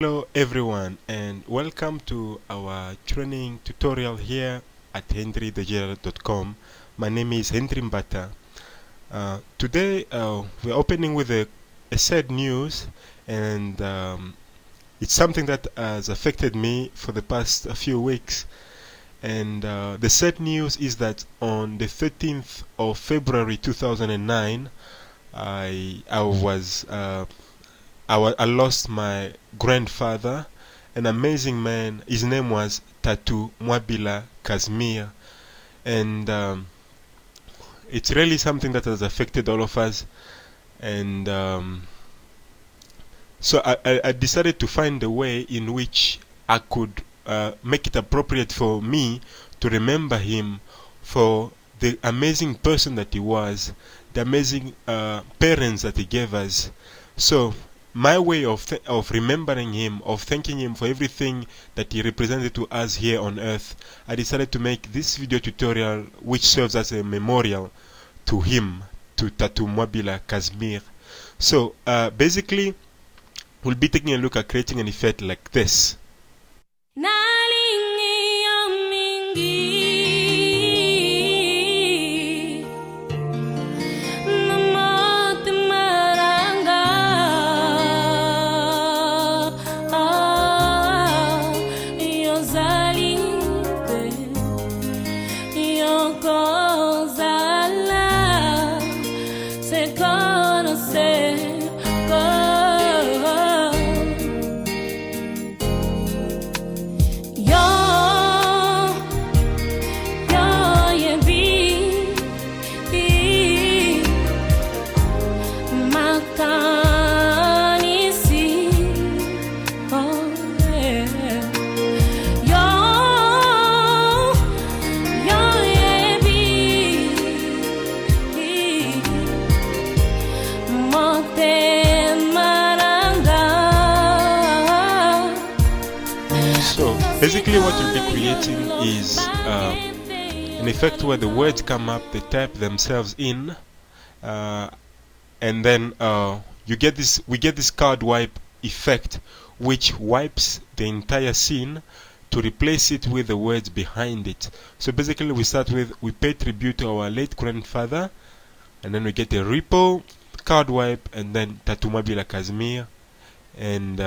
Hello everyone and welcome to our training tutorial here at Henrythejedi.com. My name is Henry Mbata. Today we're opening with a sad news, and it's something that has affected me for the past few weeks. And the sad news is that on the 13th of February 2009 I lost my grandfather, an amazing man. His name was Tatu Mwabila Kazmir, and it's really something that has affected all of us. And so I decided to find a way in which I could make it appropriate for me to remember him for the amazing person that he was, the amazing parents that he gave us. So my way of remembering him, of thanking him for everything that he represented to us here on earth, I decided to make this video tutorial which serves as a memorial to him, to Tatu Mwabila Kazmir. So basically we'll be taking a look at creating an effect like this. So basically what you'll be creating is an effect where the words come up, they type themselves in, and then we get this card wipe effect, which wipes the entire scene to replace it with the words behind it. So basically we start with, we pay tribute to our late grandfather, and then we get a ripple, card wipe, and then Tatu Mwabila Kazmir, and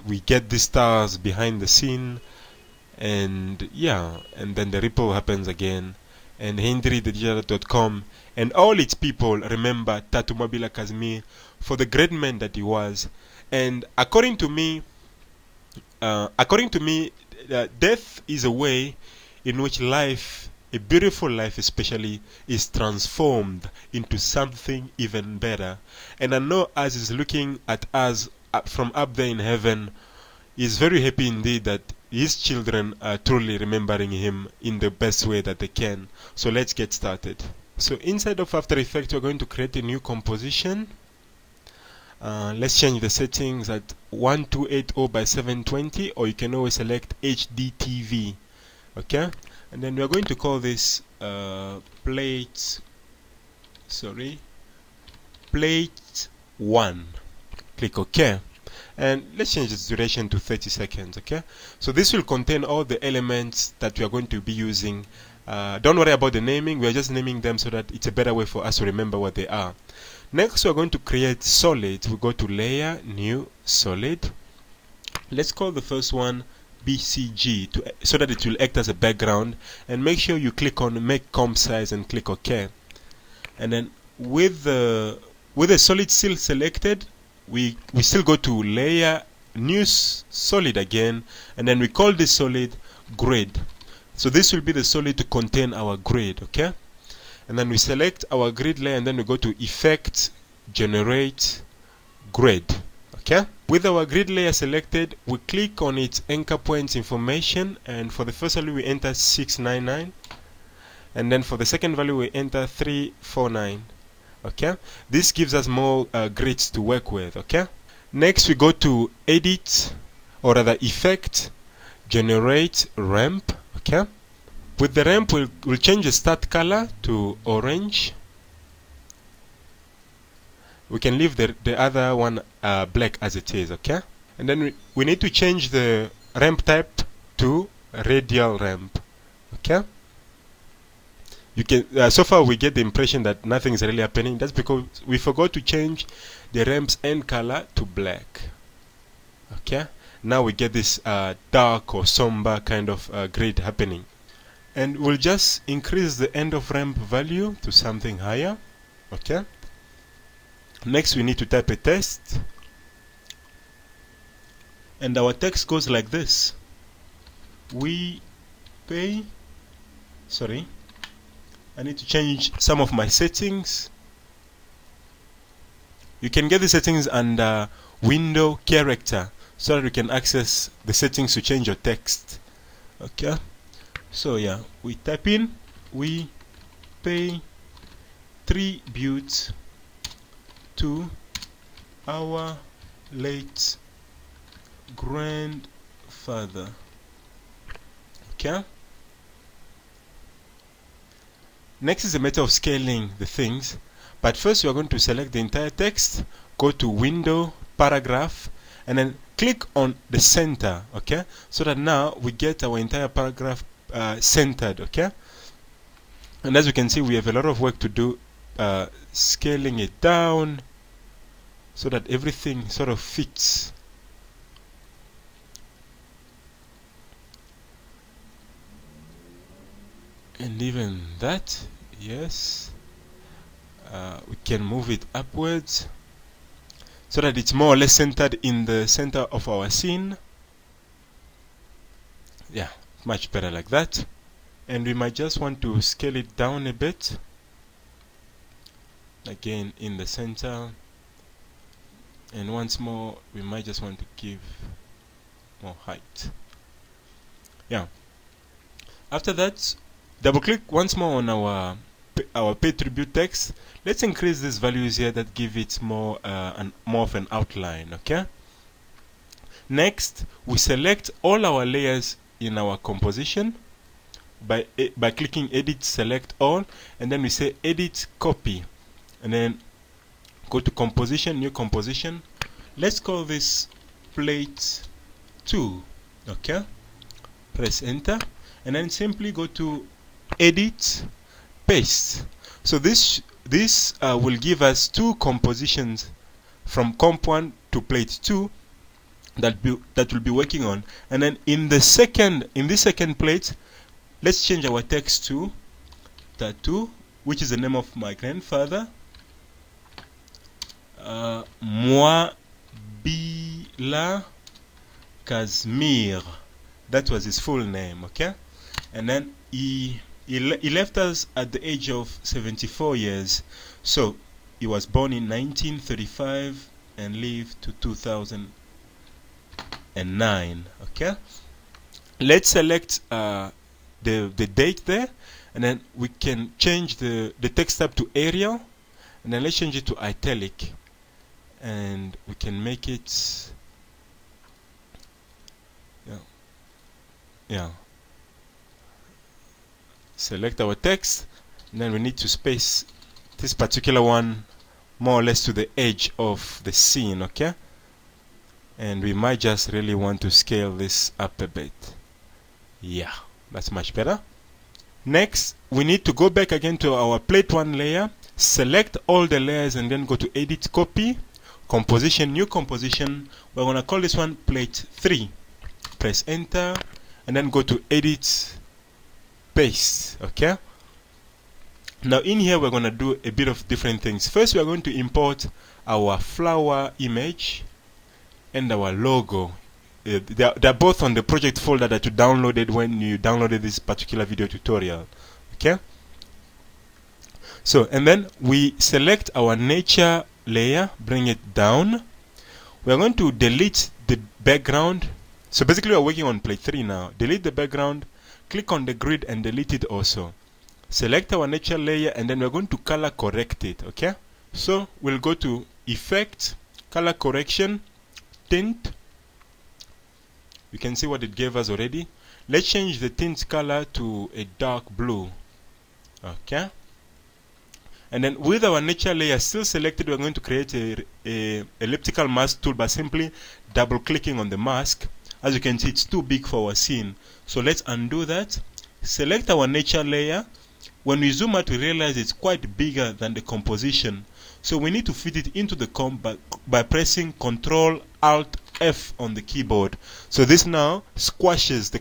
we get the stars behind the scene, and yeah, and then the ripple happens again, and Henrythejedi.com and all its people remember Tatu Mwabila Kazmir for the great man that he was. And according to me, death is a way in which life, a beautiful life especially, is transformed into something even better. And I know as is looking at us from up there in heaven, he's very happy indeed that his children are truly remembering him in the best way that they can. So let's get started. So inside of After Effects we're going to create a new composition. Let's change the settings at 1280 by 720, or you can always select HDTV. Okay, and then we are going to call this plate 1. Click OK, and let's change its duration to 30 seconds. Okay, so this will contain all the elements that we are going to be using. Don't worry about the naming, we are just naming them so that it's a better way for us to remember what they are. Next we are going to create solids. We go to layer, new, solid. Let's call the first one BCG so that it will act as a background, and make sure you click on make comp size and click OK. And then with the solid still selected, we still go to layer, new solid again, and then we call this solid grid. So this will be the solid to contain our grid. Okay, and then we select our grid layer, and then we go to effect, generate grid. Okay, with our grid layer selected, we click on its anchor points information, and for the first value we enter 699, and then for the second value we enter 349. Okay, this gives us more grids to work with. Okay, next we go to edit, or rather effect, generate ramp. Okay, with the ramp we'll change the start color to orange. We can leave the other one black as it is. Okay, And then we need to change the ramp type to radial ramp. Okay, you can so far we get the impression that nothing is really happening. That's because we forgot to change the ramp's end color to black. Okay, now we get this dark or somber kind of grid happening. And we'll just increase the end of ramp value to something higher. Okay, next we need to type a text, and our text goes like this: we pay, sorry, I need to change some of my settings. You can get the settings under window character so that you can access the settings to change your text. Okay, so yeah, we type in we pay tribute to our late grandfather. Okay, next is a matter of scaling the things, but first we are going to select the entire text, go to window, paragraph, and then click on the center. Okay, so that now we get our entire paragraph centered. Okay, and as you can see, we have a lot of work to do scaling it down so that everything sort of fits. And even that, yes, we can move it upwards so that it's more or less centered in the center of our scene. Yeah, much better like that. And we might just want to scale it down a bit, again in the center. And once more, we might just want to give more height. Yeah. After that, double click once more on our pay tribute text. Let's increase these values here that give it more more of an outline. Okay, next we select all our layers in our composition by clicking edit, select all, and then we say edit, copy, and then go to composition, new composition. Let's call this plate 2. Okay, press enter, and then simply go to edit, paste. So this will give us two compositions from comp 1 to plate 2 that will be working on. And then in this second plate, let's change our text to tattoo, which is the name of my grandfather. Moi Bila Kazmir, that was his full name. Okay, and then he left us at the age of 74 years. So he was born in 1935 and lived to 2009. Okay, let's select the date there, and then we can change the text type to Arial, and then let's change it to italic, and we can make it yeah. Select our text, and then we need to space this particular one more or less to the edge of the scene. Okay, and we might just really want to scale this up a bit. Yeah, that's much better. Next, we need to go back again to our plate 1 layer, select all the layers, and then go to edit, copy, composition, new composition. We're going to call this one plate 3. Press enter, and then go to edit, paste. Okay, now in here we're going to do a bit of different things. First, we are going to import our flower image and our logo. They're both on the project folder that you downloaded when you downloaded this particular video tutorial. Okay, so and then we select our nature layer, bring it down. We're going to delete the background. So basically we're working on plate 3 now. Delete the background, click on the grid and delete it also. Select our nature layer, and then we're going to color correct it. Okay, so we'll go to effect, color correction, tint. You can see what it gave us already. Let's change the tint color to a dark blue. Okay, And then with our nature layer still selected, we're going to create a elliptical mask tool by simply double clicking on the mask. As you can see, it's too big for our scene. So let's undo that. Select our nature layer. When we zoom out, we realize it's quite bigger than the composition. So we need to fit it into the comp by pressing Ctrl Alt F on the keyboard. So this now squashes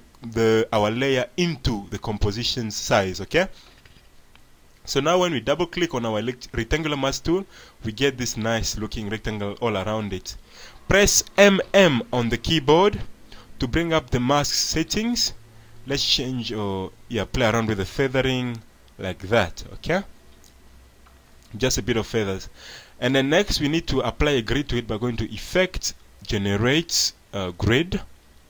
our layer into the composition size, okay? So now when we double click on our rectangular mask tool, we get this nice looking rectangle all around it. Press MM on the keyboard to bring up the mask settings. Let's change or play around with the feathering like that, okay? Just a bit of feathers. And then next we need to apply a grid to it by going to Effect, Generate Grid.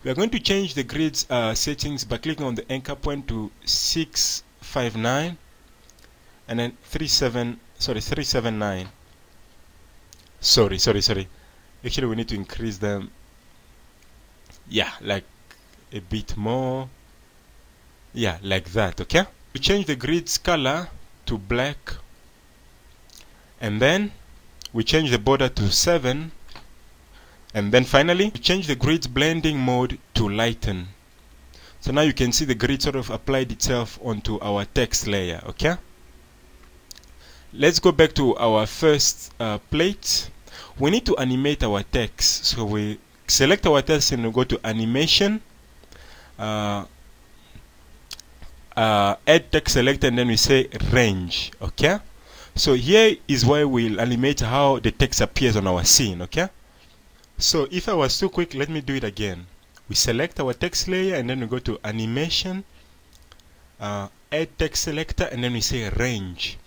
We are going to change the grid's settings by clicking on the anchor point to 659 and then 379. Sorry. Actually we need to increase them. Yeah, like a bit more. Yeah, like that, okay? We change the grid's color to black. And then we change the border to 7. And then finally, we change the grid's blending mode to lighten. So now you can see the grid sort of applied itself onto our text layer, okay? Let's go back to our first plate. We need to animate our text. So we select our text and we go to Animation, Add Text Select, and then we say Range, okay? So here is where we'll animate how the text appears on our scene, okay? So if I was too quick, let me do it again. We select our text layer and then we go to Animation, Add Text Selector, and then we say Range.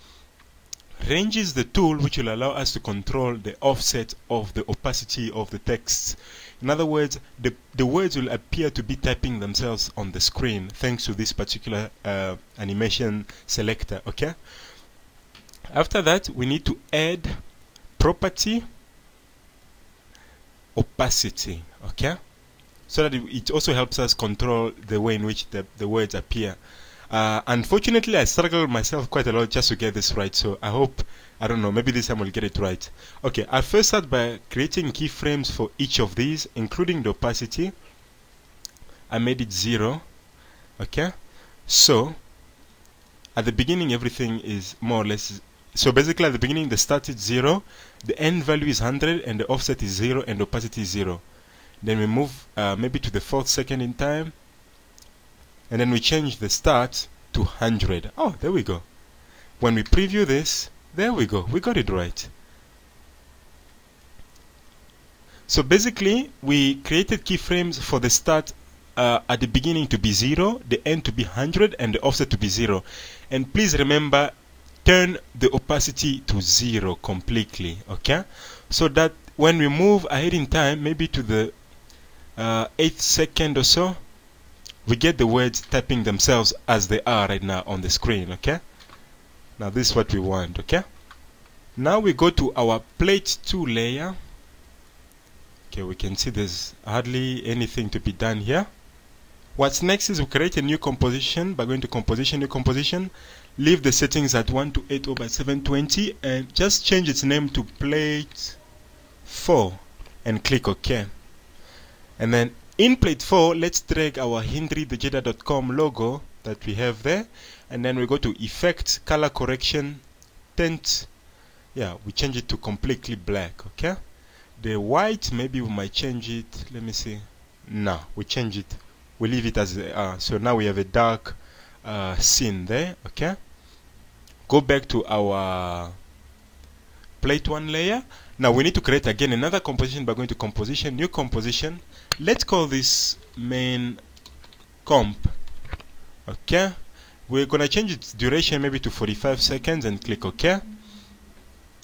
Range is the tool which will allow us to control the offset of the opacity of the text. In other words, the words will appear to be typing themselves on the screen thanks to this particular animation selector, okay? After that, we need to add property opacity, okay? So that it also helps us control the way in which the words appear. Unfortunately, I struggled myself quite a lot just to get this right, so I hope, I don't know, maybe this time we'll get it right. Okay, I'll first start by creating keyframes for each of these, including the opacity. I made it 0, okay? So, at the beginning, everything is more or less, so basically at the beginning, the start is 0, the end value is 100, and the offset is 0, and the opacity is 0. Then we move maybe to the 4th second in time, and then we change the start to 100. Oh, there we go. When we preview this, there we go. We got it right. So basically, we created keyframes for the start at the beginning to be 0, the end to be 100, and the offset to be 0. And please remember, turn the opacity to 0 completely, okay? So that when we move ahead in time, maybe to the 8th second or so, we get the words typing themselves as they are right now on the screen, okay? Now this is what we want, okay? Now we go to our plate 2 layer. Okay, we can see there's hardly anything to be done here. What's next is we create a new composition by going to Composition, New Composition. Leave the settings at 1280 by 720 and just change its name to Plate 4 and click OK. And then in Plate 4, let's drag our Henrythejedi.com logo that we have there, and then we go to Effect, Color Correction, Tint. Yeah, we change it to completely black, okay? The white, maybe we might change it. Let me see. No, we change it. We leave it as so now we have a dark scene there, okay? Go back to our Plate 1 layer. Now we need to create again another composition by going to Composition, New Composition. Let's call this Main Comp. Okay, we're gonna change its duration maybe to 45 seconds and click OK.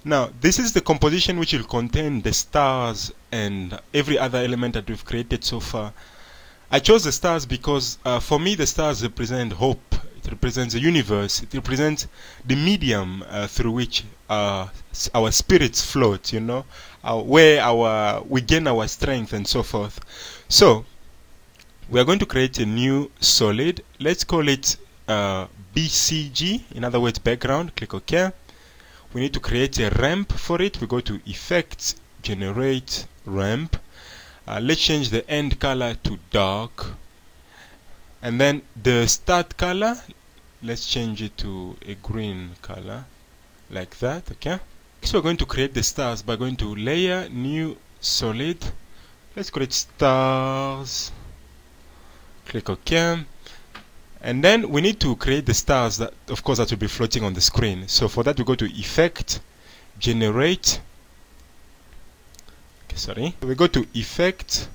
Now this is the composition which will contain the stars and every other element that we've created so far. I chose the stars because for me the stars represent hope. It represents the universe. It represents the medium through which our spirits float, you know, where we gain our strength and so forth. So we are going to create a new solid. Let's call it BCG, in other words background. Click OK. we need to create a ramp for it. We go to Effects, Generate Ramp. Let's change the end color to dark, and then the start color, let's change it to a green color, like that. Okay. So we're going to create the stars by going to Layer, New, Solid. Let's create stars. Click OK. And then we need to create the stars that, of course, that will be floating on the screen. So for that, we go to Effect, Generate. Okay, sorry. We go to Effect,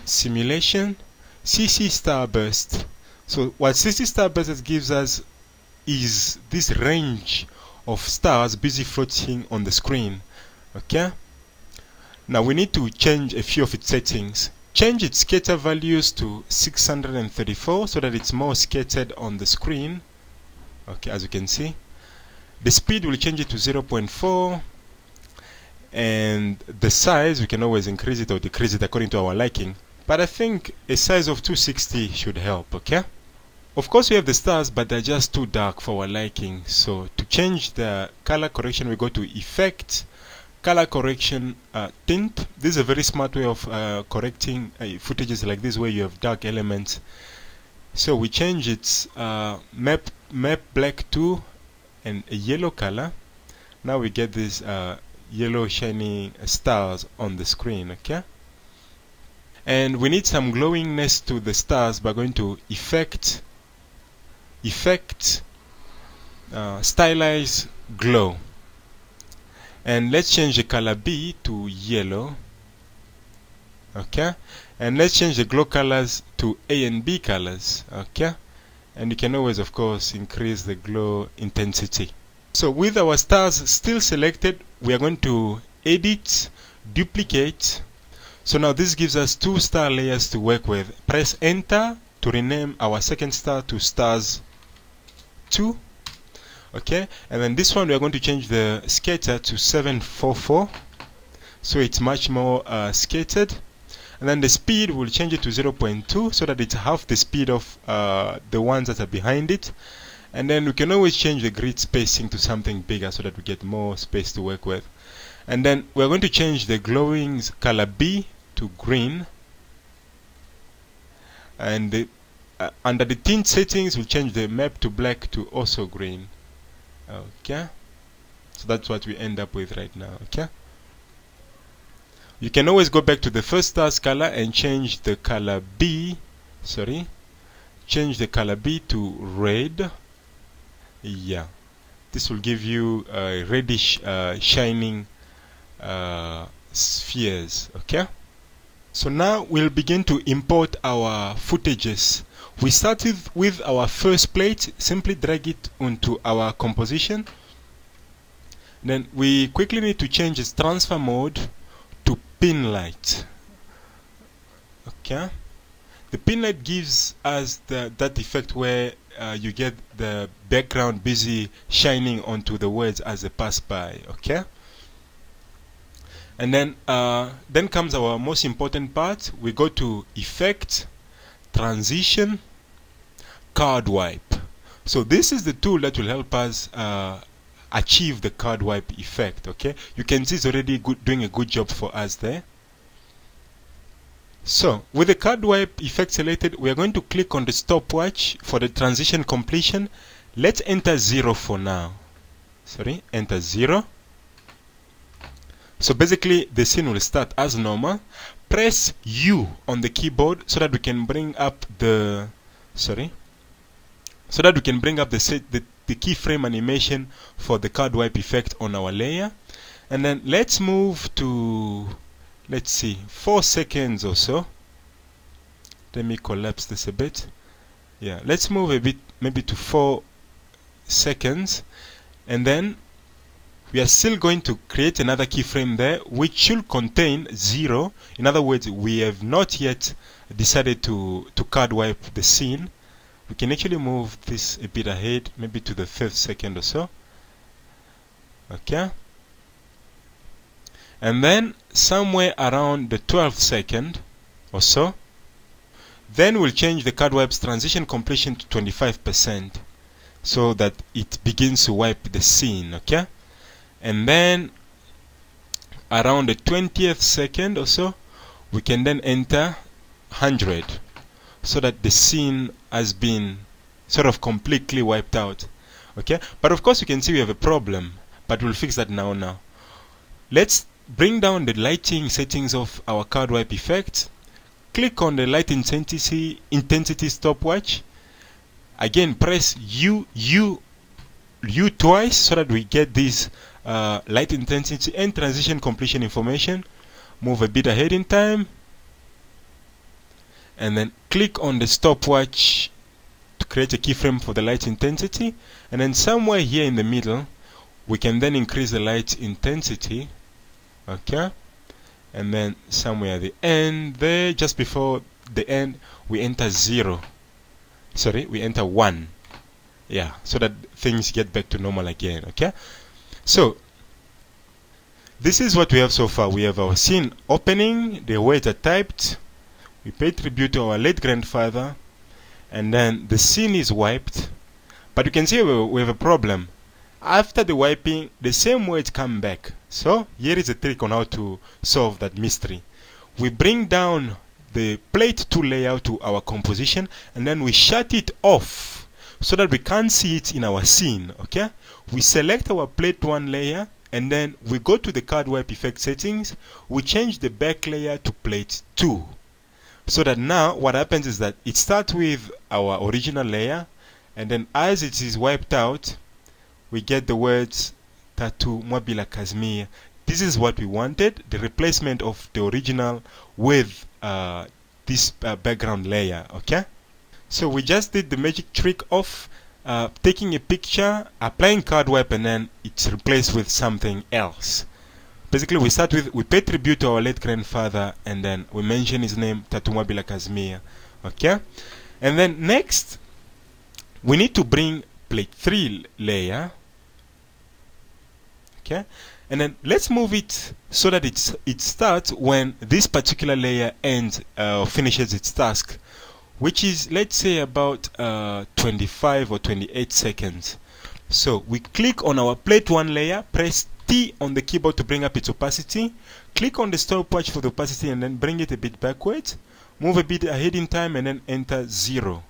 Simulation, CC Starburst. So what CC Starburst gives us is this range of stars busy floating on the screen. Okay. Now we need to change a few of its settings. Change its scatter values to 634 so that it's more scattered on the screen. Okay, as you can see. The speed will change it to 0.4, and the size we can always increase it or decrease it according to our liking. But I think a size of 260 should help. Okay. Of course, we have the stars, but they're just too dark for our liking. So to change the color correction, we go to Effect, Color Correction, Tint. This is a very smart way of correcting footages like this where you have dark elements. So we change its map black to a yellow color. Now we get these yellow shining stars on the screen. Okay. And we need some glowingness to the stars by going to Effect, Stylize Glow, and let's change the color B to yellow. Okay, and let's change the glow colors to A and B colors. Okay, and you can always, of course, increase the glow intensity. So with our stars still selected, we are going to Edit, Duplicate. So now this gives us 2 star layers to work with. Press Enter to rename our second star to Stars 2. Okay, and then this one we are going to change the scatter to 744, so it's much more scattered. And then the speed will change it to 0.2 so that it's half the speed of the ones that are behind it. And then we can always change the grid spacing to something bigger so that we get more space to work with. And then we're going to change the glowing color B to green, and the under the tint settings, we'll change the map to black to also green. Okay, so that's what we end up with right now. Okay, you can always go back to the first star's color and change the color B. Change the color B to red. Yeah, this will give you reddish shining spheres. Okay, so now we'll begin to import our footages. We started with our first plate. Simply drag it onto our composition. Then we quickly need to change its transfer mode to pin light. Okay, the pin light gives us that effect where you get the background busy shining onto the words as they pass by. Okay, and then comes our most important part. We go to Effect, Transition, Card Wipe. So this is the tool that will help us achieve the card wipe effect. Okay, you can see it's already doing a good job for us there. So with the card wipe effect selected, we are going to click on the stopwatch for the transition completion. Let's enter 0 for now. Enter 0. So basically the scene will start as normal. Press U on the keyboard so that we can bring up the the keyframe animation for the card wipe effect on our layer. And then let's move to, let's see, 4 seconds or so. Let me collapse this a bit. Yeah, let's move a bit, maybe to 4 seconds. And then we are still going to create another keyframe there, which should contain 0. In other words, we have not yet decided to card wipe the scene. We can actually move this a bit ahead, maybe to the 5th second or so. Okay. And then somewhere around the 12th second or so, then we'll change the card wipe's transition completion to 25%. so that it begins to wipe the scene, okay? And then around the 20th second or so, we can then enter 100, so that the scene has been sort of completely wiped out, okay? But of course you can see we have a problem, but we'll fix that now. Let's bring down the lighting settings of our card wipe effect. Click on the light intensity stopwatch. Again, press U twice so that we get this light intensity and transition completion information. Move a bit ahead in time, and then click on the stopwatch to create a keyframe for the light intensity, and then somewhere here in the middle we can then increase the light intensity, okay? And then somewhere at the end there, just before the end, we enter 0. Sorry, we enter 1. Yeah, so that things get back to normal again, okay? So this is what we have so far. We have our scene opening, the words are typed, we pay tribute to our late grandfather, and then the scene is wiped. But you can see we have a problem. After the wiping, the same words come back. So here is a trick on how to solve that mystery. We bring down the plate 2 layer to our composition, and then we shut it off so that we can't see it in our scene, okay? We select our plate 1 layer, and then we go to the card wipe effect settings. We change the back layer to plate 2, so that now what happens is that it starts with our original layer, and then as it is wiped out, we get the words Tatu Mwabila Kazmir. This is what we wanted, the replacement of the original with this background layer, okay? So we just did the magic trick of taking a picture, applying card wipe, and then it's replaced with something else. Basically, we pay tribute to our late grandfather, and then we mention his name, Tatu Mwabila Kazmir, okay? And then next, we need to bring plate 3 layer, okay? And then let's move it so that it starts when this particular layer ends finishes its task, which is, let's say, about 25 or 28 seconds. So we click on our plate 1 layer, press T on the keyboard to bring up its opacity, click on the stopwatch for the opacity, and then bring it a bit backwards, move a bit ahead in time, and then enter 0,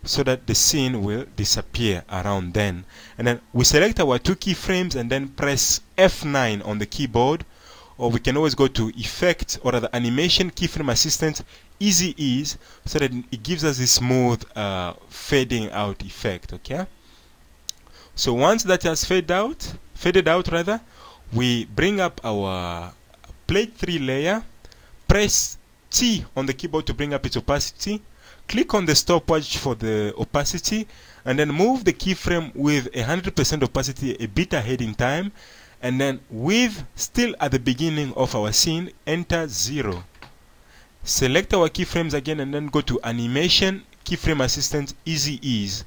so that the scene will disappear around then. And then we select our 2 keyframes and then press F9 on the keyboard, or we can always go to Effect, or the Animation Keyframe Assistant, Easy Ease, so that it gives us this smooth fading out effect, okay? So once that has faded out, we bring up our plate 3 layer, press T on the keyboard to bring up its opacity, click on the stopwatch for the opacity, and then move the keyframe with 100% opacity a bit ahead in time, and then with still at the beginning of our scene, enter 0. Select our keyframes again, and then go to Animation Keyframe Assistant, Easy Ease,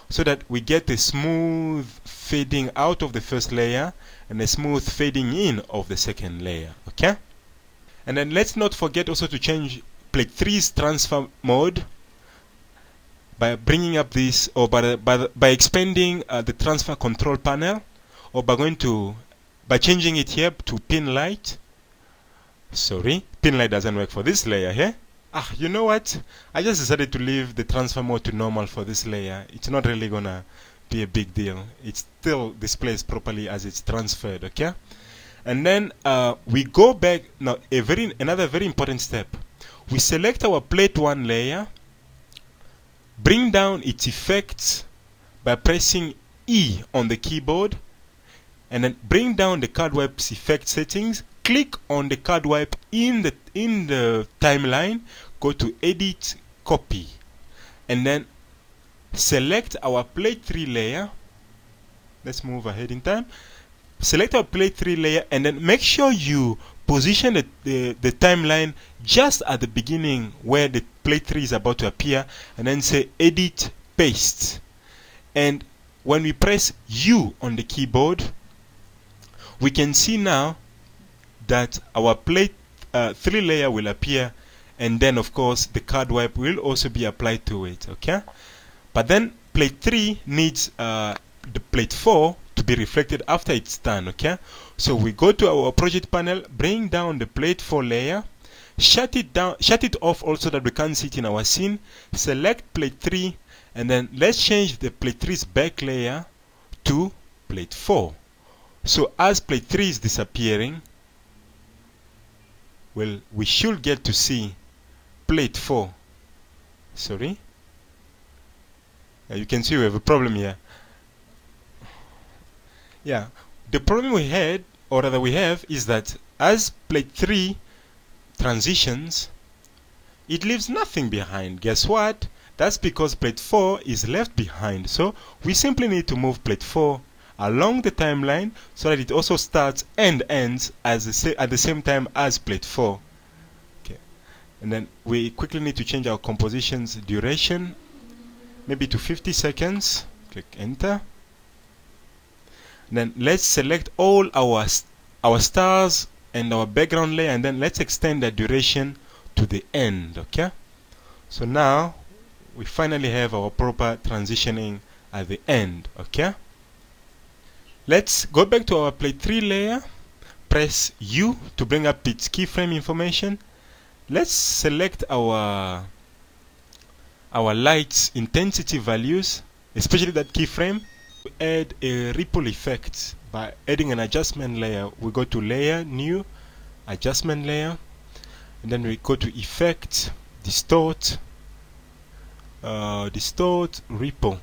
so that we get a smooth fading out of the first layer and a smooth fading in of the second layer, okay? And then let's not forget also to change plate 3's transfer mode by bringing up this, or by expanding the transfer control panel, or by changing it here to pin light. Sorry, pin light doesn't work for this layer here. You know what? I just decided to leave the transfer mode to normal for this layer. It's not really gonna be a big deal. It still displays properly as it's transferred, okay? And then we go back now. Another very important step. We select our plate 1 layer, bring down its effects by pressing E on the keyboard, and then bring down the card wipe's effect settings. Click on the card wipe in the timeline, go to Edit, Copy, and then select our plate 3 layer. Let's move ahead in time. Select our plate 3 layer, and then make sure you position the timeline just at the beginning where the plate 3 is about to appear, and then say Edit, Paste. And when we press U on the keyboard, we can see now that our plate 3 layer will appear, and then of course the card wipe will also be applied to it, okay? But then plate 3 needs the plate 4 to be reflected after it's done, okay? So we go to our project panel, bring down the plate 4 layer, shut it off also that we can't see it in our scene, select plate 3, and then let's change the plate 3's back layer to plate 4. So as plate 3 is disappearing, well, we should get to see plate 4. Sorry. You can see we have a problem here. Yeah, the problem we had, or rather we have, is that as plate 3 transitions, it leaves nothing behind. Guess what? That's because plate 4 is left behind. So we simply need to move plate 4 along the timeline so that it also starts and ends at the same time as plate 4. Okay. And then we quickly need to change our composition's duration, maybe to 50 seconds. Click enter. And then let's select all our stars and our background layer, and then let's extend the duration to the end. Okay. So now we finally have our proper transitioning at the end. Okay. Let's go back to our plate 3 layer, press U to bring up its keyframe information. Let's select our light's intensity values, especially that keyframe. We add a ripple effect by adding an adjustment layer. We go to layer, new, adjustment layer, and then we go to effect, distort, ripple.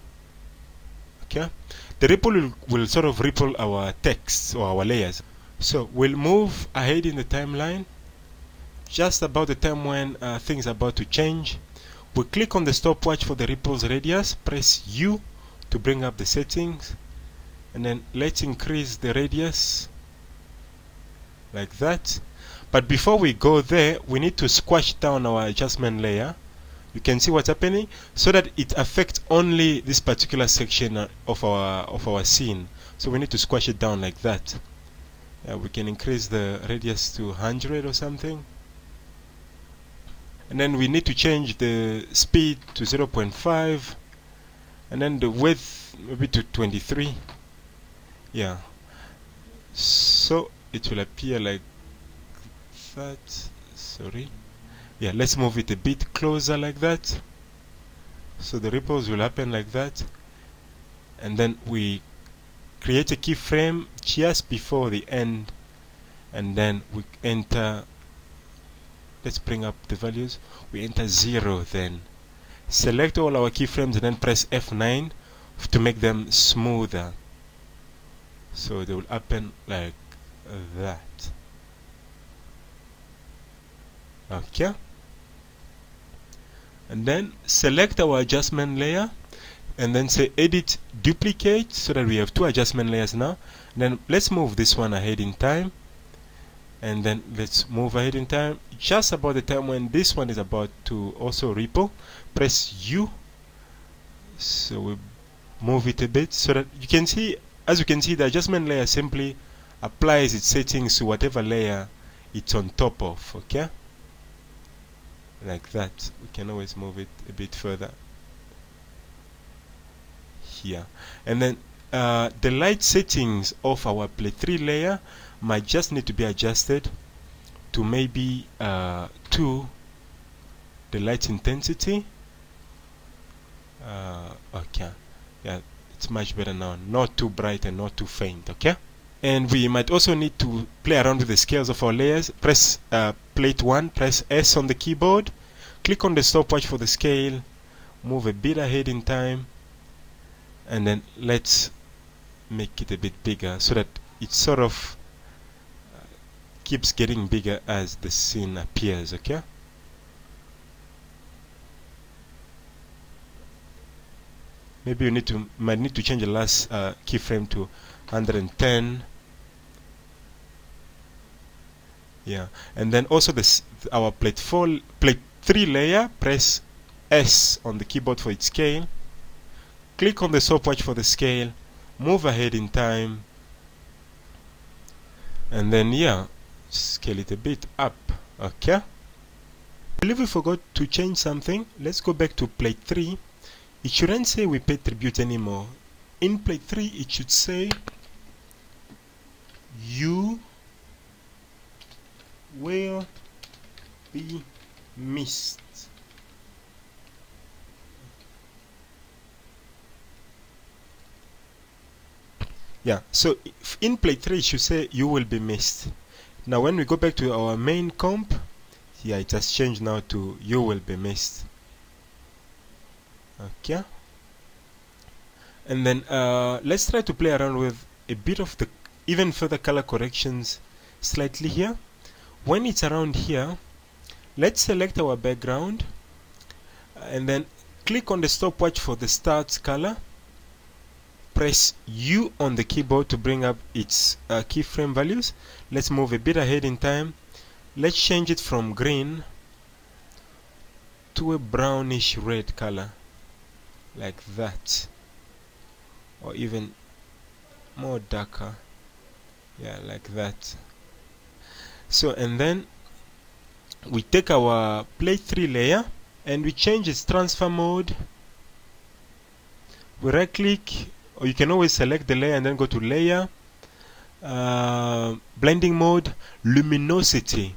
Okay, the ripple will sort of ripple our text or our layers. So we'll move ahead in the timeline just about the time when things are about to change. We click on the stopwatch for the ripple's radius, press U to bring up the settings, and then let's increase the radius like that. But before we go there, we need to squash down our adjustment layer. You can see what's happening, so that it affects only this particular section of our scene. So we need to squash it down like that. We can increase the radius to 100 or something, and then we need to change the speed to 0.5, and then the width maybe to 23. Yeah, so it will appear like that. Sorry. Yeah, let's move it a bit closer like that. So the ripples will happen like that. And then we create a keyframe just before the end. And then we enter, let's bring up the values. We enter 0 then. Select all our keyframes and then press F9 to make them smoother. So they will happen like that. Okay. And then select our adjustment layer and then say edit duplicate, so that we have 2 adjustment layers now. And then let's move this one ahead in time, and then let's move ahead in time just about the time when this one is about to also ripple. Press U, so we move it a bit so that you can see, as you can see, the adjustment layer simply applies its settings to whatever layer it's on top of. Okay, like that. We can always move it a bit further here. And then the light settings of our plate 3 layer might just need to be adjusted to maybe to the light intensity. Okay, yeah, it's much better now, not too bright and not too faint. Okay, and we might also need to play around with the scales of our layers. Press plate 1, press S on the keyboard, click on the stopwatch for the scale, move a bit ahead in time, and then let's make it a bit bigger so that it sort of keeps getting bigger as the scene appears. Okay, maybe you might need to change the last keyframe to 110. Yeah, and then also our plate 3 layer, press S on the keyboard for its scale, click on the stopwatch for the scale, move ahead in time, and then yeah, scale it a bit up. Okay, I believe we forgot to change something. Let's go back to plate 3. it shouldn't say we pay tribute anymore. In plate 3 it should say you will be missed. Yeah, so in plate 3 it should say you will be missed. Now when we go back to our main comp, yeah, it has changed now to you will be missed. Okay, and then let's try to play around with a bit of the even further color corrections slightly here. When it's around here, let's select our background and then click on the stopwatch for the start color. Press U on the keyboard to bring up its keyframe values. Let's move a bit ahead in time. Let's change it from green to a brownish red color, like that, or even more darker, yeah, like that. So, and then we take our plate 3 layer and we change its transfer mode. We right click, or you can always select the layer and then go to layer, blending mode, luminosity.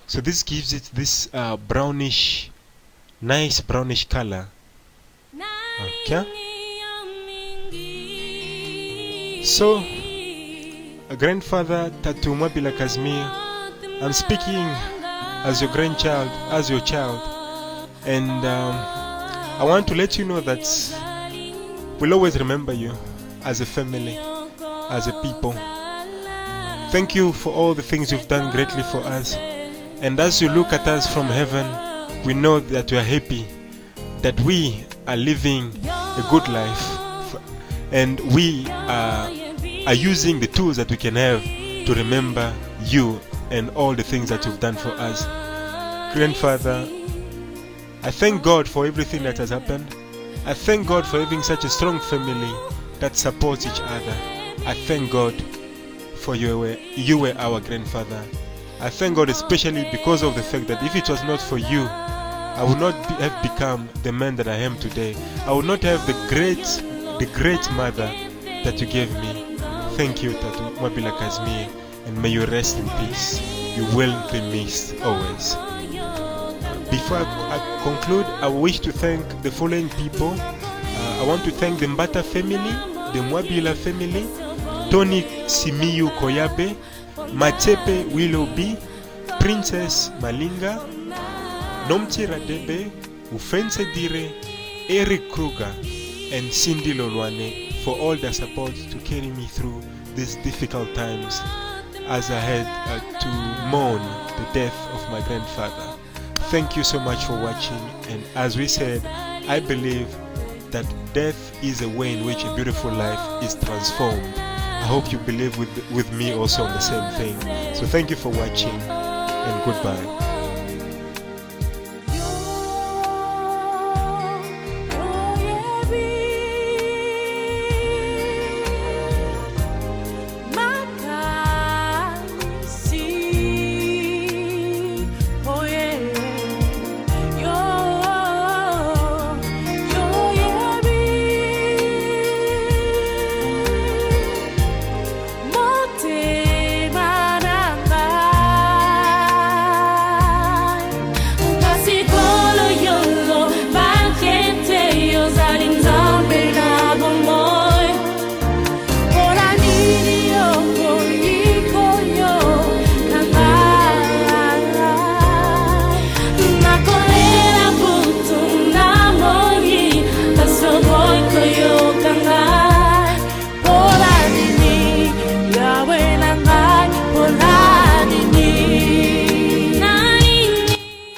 So this gives it this brownish, nice brownish color. Okay, so grandfather Tatu Mwabila Kazmir, I'm speaking as your grandchild, as your child, and I want to let you know that we'll always remember you as a family, as a people. Thank you for all the things you've done greatly for us, and as you look at us from heaven, we know that you are happy that we are living a good life, and we are using the tools that we can have to remember you and all the things that you've done for us. Grandfather, I thank God for everything that has happened. I thank God for having such a strong family that supports each other. I thank God for you were our grandfather. I thank God especially because of the fact that if it was not for you, I would not have become the man that I am today. I would not have the great mother that you gave me. Thank you, Tatu Mwabila Kazmir, and may you rest in peace. You will be missed always. Before I conclude, I wish to thank the following people. I want to thank the Mbata family, the Mwabila family, Tony Simiyu Koyabe, Matepe Willoughby, Princess Malinga, Nomti Radebe, Ufense Dire, Eric Kruger, and Cindy Lolwane for all their support to carry me through these difficult times as I had to mourn the death of my grandfather. Thank you so much for watching, and as we said, I believe that death is a way in which a beautiful life is transformed. I hope you believe with me also on the same thing. So thank you for watching, and goodbye.